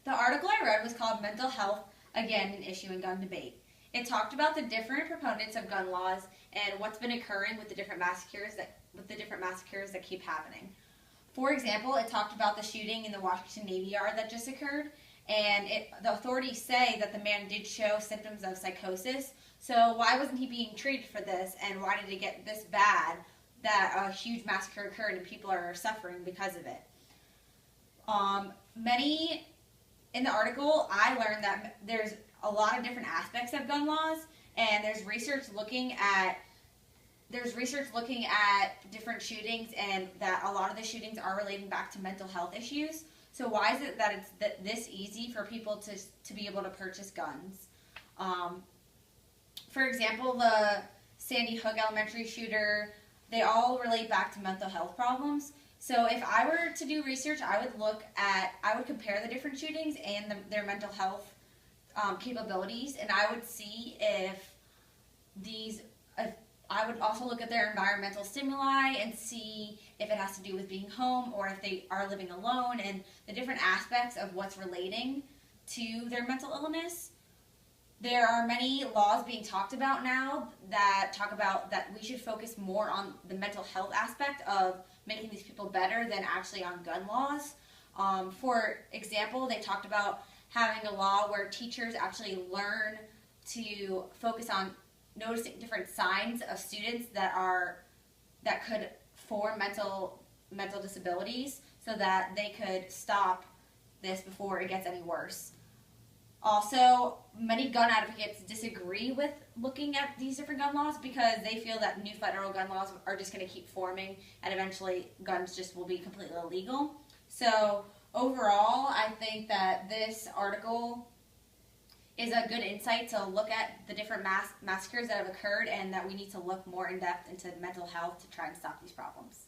The article I read was called Mental Health, Again, an Issue in Gun Debate. It talked about the different proponents of gun laws and what's been occurring with the different massacres that keep happening. For example, it talked about the shooting in the Washington Navy Yard that just occurred, and the authorities say that the man did show symptoms of psychosis. So why wasn't he being treated for this, and why did it get this bad that a huge massacre occurred and people are suffering because of it? In the article, I learned that there's a lot of different aspects of gun laws, and there's research looking at different shootings, and that a lot of the shootings are relating back to mental health issues. So why is it that it's this easy for people to be able to purchase guns? For example, the Sandy Hook Elementary shooter, they all relate back to mental health problems. So if I were to do research, I would compare the different shootings and their mental health capabilities, and I would see if I would also look at their environmental stimuli and see if it has to do with being home or if they are living alone, and the different aspects of what's relating to their mental illness. There are many laws being talked about now that talk about that we should focus more on the mental health aspect of making these people better than actually on gun laws. For example, they talked about having a law where teachers actually learn to focus on noticing different signs of students that could form mental disabilities, so that they could stop this before it gets any worse. Also, many gun advocates disagree with looking at these different gun laws because they feel that new federal gun laws are just going to keep forming, and eventually guns just will be completely illegal. So overall, I think that this article is a good insight to look at the different massacres that have occurred, and that we need to look more in depth into mental health to try and stop these problems.